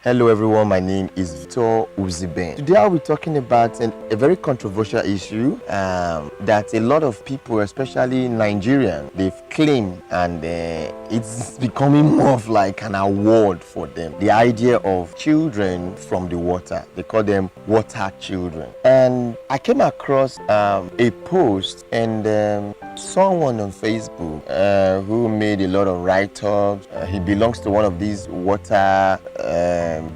Hello everyone, my name is Uzihben. Today I'll be talking about a very controversial issue that a lot of people, especially Nigerians, they've claimed, and it's becoming more of like an award for them. The idea of children from the water. They call them water children. And I came across a post and someone on Facebook who made a lot of write-ups. He belongs to one of these water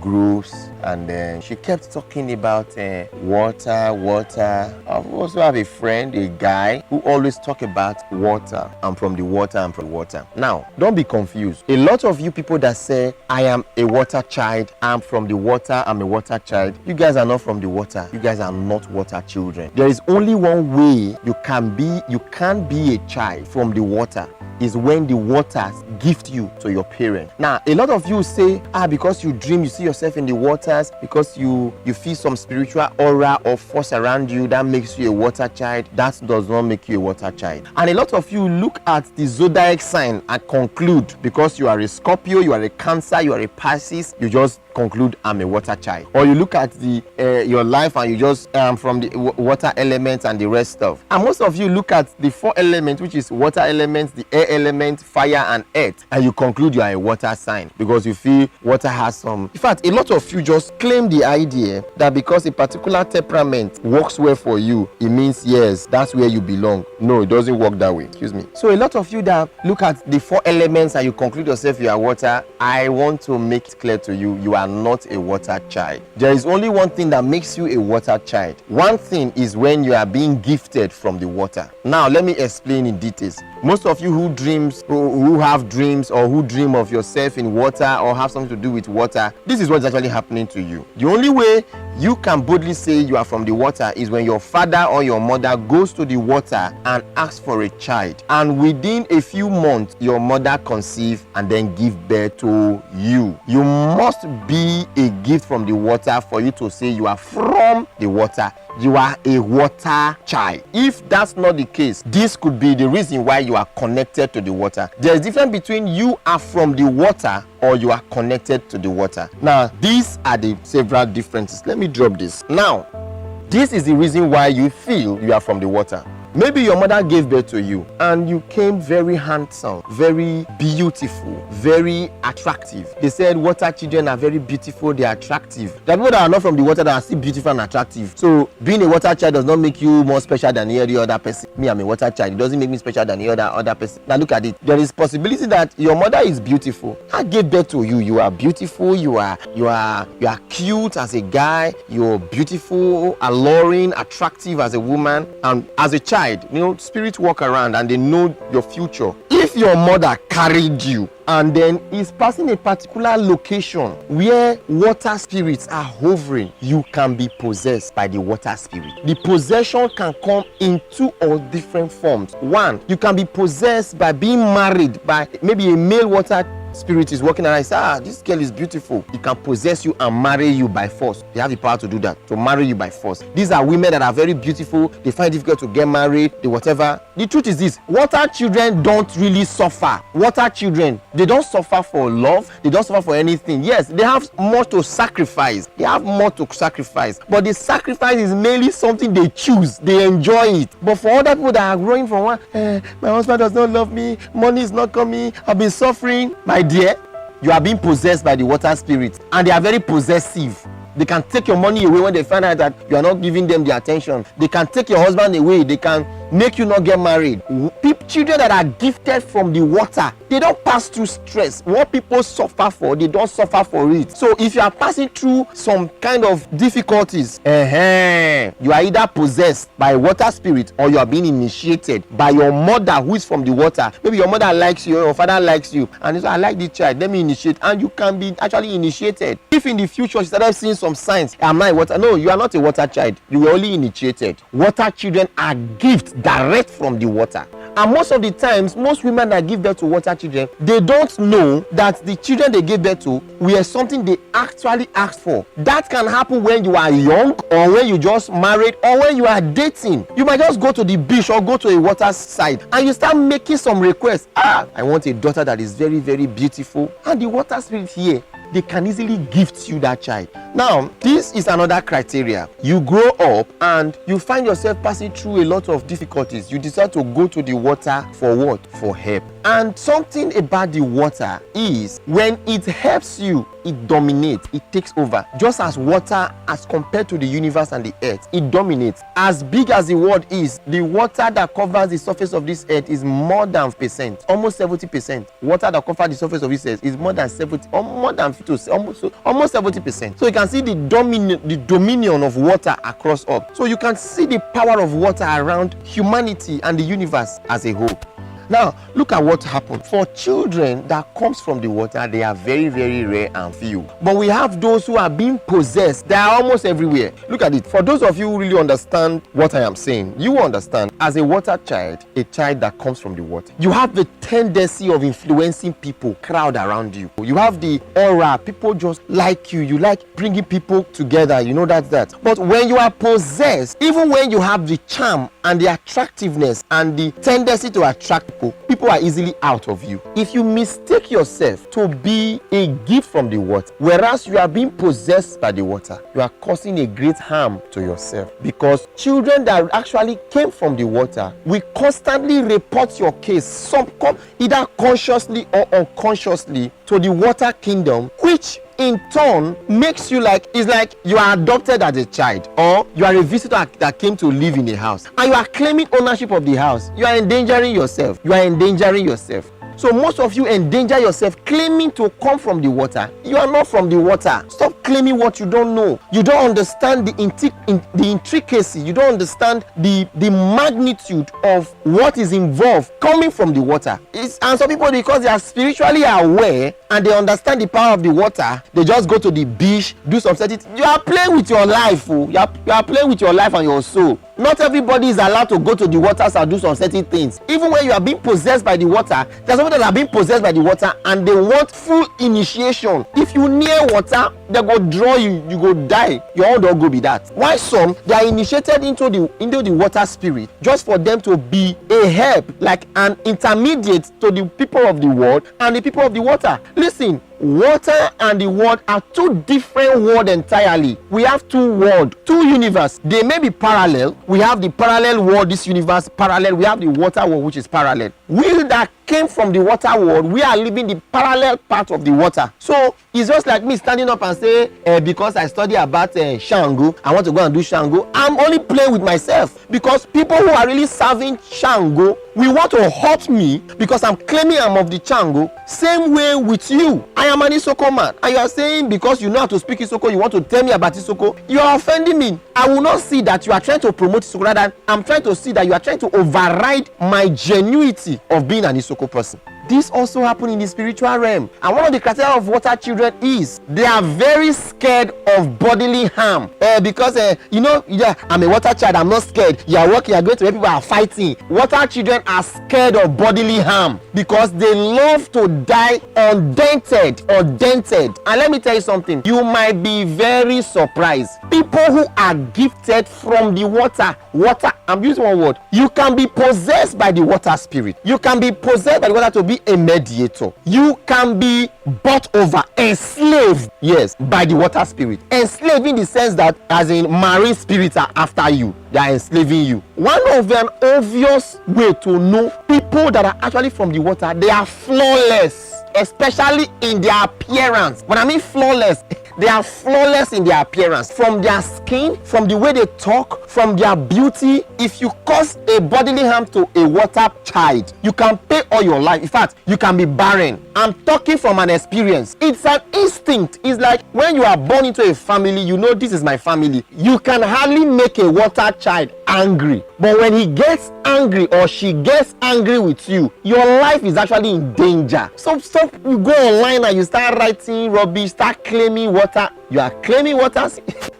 groups, and she kept talking about water. I also have a friend, a guy, who always talk about water. I'm from the water, I'm from water. Now, don't be confused. A lot of you people that say, I am a water child, I'm from the water, I'm a water child, you guys are not from the water. You guys are not water children. There is only one way you can be a child from the water, is when the waters gift you to your parents. Now, a lot of you say, because you dream, you see yourself in the waters, because you feel some spiritual aura or force around you, that makes you a water child. That does not make you a water child. And a lot of you look at the zodiac sign and conclude, because you are a Scorpio, you are a Cancer, you are a Pisces, you just conclude I'm a water child. Or you look at your life and you just from the water elements and the rest stuff. And most of you look at the four elements, which is water elements, the air element, fire and earth, and you conclude you are a water sign because you feel water has some. In fact, a lot of you just claim the idea that because a particular temperament works well for you, it means yes, that's where you belong. No, it doesn't work that way. Excuse me. So a lot of you that look at the four elements and you conclude yourself you are water, I want to make it clear to you, you are not a water child. There is only one thing that makes you a water child. One thing is when you are being gifted from the water. Now let me explain in details. Most of you who have dreams or who dream of yourself in water or have something to do with water, this is what's actually happening to you. The only way you can boldly say you are from the water is when your father or your mother goes to the water and asks for a child, and within a few months your mother conceives and then give birth to you. You must be a gift from the water for you to say you are from the water. You are a water child. If that's not the case, this could be the reason why you are connected to the water. There's a difference between you are from the water or you are connected to the water. Now, these are the several differences. Let me drop this. Now, this is the reason why you feel you are from the water. Maybe your mother gave birth to you and you came very handsome, very beautiful, very attractive. They said water children are very beautiful, they are attractive. There are people that are not from the water that are still beautiful and attractive. So being a water child does not make you more special than any other person. Me, I'm a water child. It doesn't make me special than any other person. Now look at it. There is possibility that your mother is beautiful. I gave birth to you. You are beautiful. You are cute as a guy. You're beautiful, alluring, attractive as a woman, and as a child. Spirits walk around and they know your future. If your mother carried you and then is passing a particular location where water spirits are hovering, you can be possessed by the water spirit. The possession can come in two or different forms. One, you can be possessed by being married by maybe a male water spirit is walking around and say, this girl is beautiful. He can possess you and marry you by force. They have the power to do that, to marry you by force. These are women that are very beautiful. They find it difficult to get married, whatever. The truth is this: water children don't really suffer. Water children, they don't suffer for love. They don't suffer for anything. Yes, they have more to sacrifice. But the sacrifice is mainly something they choose. They enjoy it. But for other people that are growing from one, my husband does not love me, money is not coming, I've been suffering. My dear, you are being possessed by the water spirit, and they are very possessive. They can take your money away when they find out that you are not giving them the attention. They can take your husband away. They can make you not get married. Children that are gifted from the water, they don't pass through stress. What people suffer for, they don't suffer for it. So if you are passing through some kind of difficulties, you are either possessed by water spirit or you are being initiated by your mother who is from the water. Maybe your mother likes you or your father likes you, and so I like this child, let me initiate, and you can be actually initiated. If in the future you started seeing some signs, am I water? No, you are not a water child. You were only initiated. Water children are gifts direct from the water. And most of the times, most women that give birth to water children, they don't know that the children they gave birth to were something they actually asked for. That can happen when you are young, or when you just married, or when you are dating. You might just go to the beach or go to a water side and you start making some requests. I want a daughter that is very, very beautiful. And the water spirit here they can easily gift you that child. Now, this is another criteria. You grow up and you find yourself passing through a lot of difficulties. You decide to go to the water for what? For help. And something about the water is when it helps you, it dominates, it takes over. Just as water, as compared to the universe and the earth, it dominates. As big as the world is, the water that covers the surface of this earth is more than percent, almost 70%. Water that covers the surface of this earth is more than 70, or more than 50, almost 70%. So you can see the dominion of water across up. So you can see the power of water around humanity and the universe as a whole. Now, look at what happened. For children that comes from the water, they are very, very rare and few. But we have those who are being possessed. They are almost everywhere. Look at it. For those of you who really understand what I am saying, you will understand, as a water child, a child that comes from the water, you have the tendency of influencing people, crowd around you. You have the aura. People just like you. You like bringing people together. You know that's that. But when you are possessed, even when you have the charm and the attractiveness and the tendency to attract people are easily out of you. If you mistake yourself to be a gift from the water, whereas you are being possessed by the water, you are causing a great harm to yourself. Because children that actually came from the water will constantly report your case, some come either consciously or unconsciously, to the water kingdom, which in turn makes you like, it's like you are adopted as a child, or you are a visitor that came to live in a house and you are claiming ownership of the house. You are endangering yourself. You are endangering yourself. So most of you endanger yourself claiming to come from the water. You are not from the water. Stop claiming what you don't know. You don't understand the intricacy. You don't understand the magnitude of what is involved coming from the water. And some people, because they are spiritually aware and they understand the power of the water, they just go to the beach, do some certain. You are playing with your life. You are playing with your life and your soul. Not everybody is allowed to go to the waters and do some certain things. Even when you are being possessed by the water, there's some people that are being possessed by the water and they want full initiation. If you near water, they go draw you, you go die. Your own don't go be that. Why some, they are initiated into the water spirit just for them to be a help, like an intermediate to the people of the world and the people of the water. Listen, water and the world are two different worlds entirely. We have two worlds, two universes. They may be parallel. We have the parallel world, this universe parallel. We have the water world, which is parallel. We that came from the water world, we are living the parallel part of the water. So it's just like me standing up and say, because I study about Shango, I want to go and do Shango. I'm only playing with myself, because people who are really serving Shango, we want to hurt me because I'm claiming I'm of the Shango. Same way with you. I am an Isoko man, and you are saying because you know how to speak Isoko, you want to tell me about Isoko. You are offending me. I will not see that you are trying to promote Isoko. Rather, I'm trying to see that you are trying to override my genuinity of being an Isoko person. This also happens in the spiritual realm. And one of the criteria of water children is they are very scared of bodily harm. Because, I'm a water child, I'm not scared. You are working, you are going to where people are fighting. Water children are scared of bodily harm because they love to die undented or dented. And let me tell you something. You might be very surprised. People who are gifted from the water, I'm using one word. You can be possessed by the water spirit. You can be possessed by the water to be a mediator. You can be bought over, enslaved, yes, by the water spirit. Enslaved in the sense that as in marine spirits are after you. They are enslaving you. One of an obvious way to know people that are actually from the water, they are flawless, especially in their appearance. When I mean flawless, they are flawless in their appearance. From their skin, from the way they talk, from their beauty. If you cause a bodily harm to a water child, you can pay all your life. In fact, you can be barren. I'm talking from an experience. It's an instinct. It's like when you are born into a family, you know this is my family. You can hardly make a water child angry. But when he gets angry or she gets angry with you, your life is actually in danger. So you go online and you start writing rubbish, start claiming water. You are claiming water.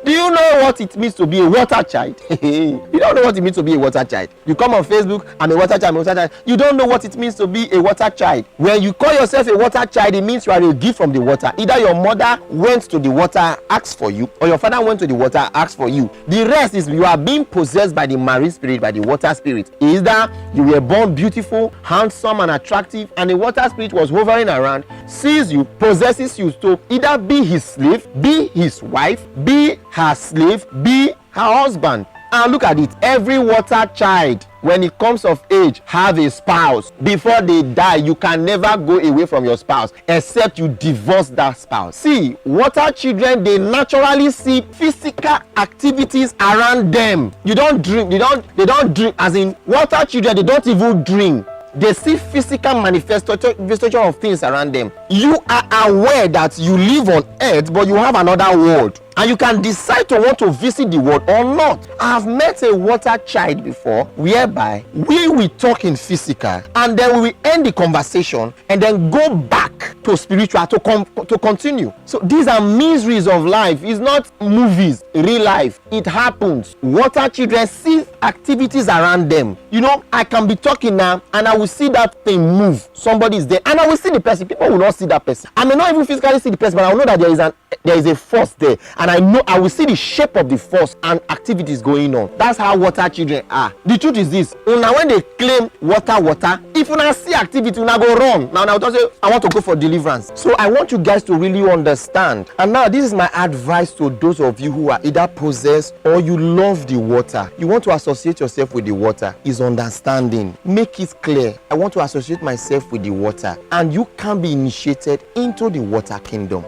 Do you know what it means to be a water child? You don't know what it means to be a water child. You come on Facebook, I'm a water child, I'm a water child. You don't know what it means to be a water child. When you call yourself a water child, it means you are a gift from the water. Either your mother went to the water, asked for you, or your father went to the water, asked for you. The rest is you are being possessed by the marine spirit, by the water spirit. Either you were born beautiful, handsome, and attractive, and the water spirit was hovering around, sees you, possesses you, to either be his slave, be his wife, be her slave, be her husband. And look at it, every water child, when it comes of age, have a spouse. Before they die, you can never go away from your spouse except you divorce that spouse. See, water children, they naturally see physical activities around them. You don't dream, they don't dream, as in water children, they don't even dream. They see physical manifestation of things around them. You are aware that you live on earth, but you have another world. And you can decide to want to visit the world or not. I have met a water child before, whereby we will talk in physical, and then we will end the conversation and then go back to spiritual to continue. So these are miseries of life. It's not movies, real life. It happens. Water children see activities around them. You know, I can be talking now and I will see that thing move. Somebody is there and I will see the person. People will not see that person. I may not even physically see the person, but I will know that there is a force there, and I know I will see the shape of the force and activities going on. That's how water children are. The truth is this: now when they claim water, if you now see activity, you now go run. Now don't say I want to go for deliverance. So I want you guys to really understand. And now this is my advice to those of you who are either possessed or you love the water. You want to associate yourself with the water. Is understanding. Make it clear. I want to associate myself with the water, and you can be initiated into the water kingdom.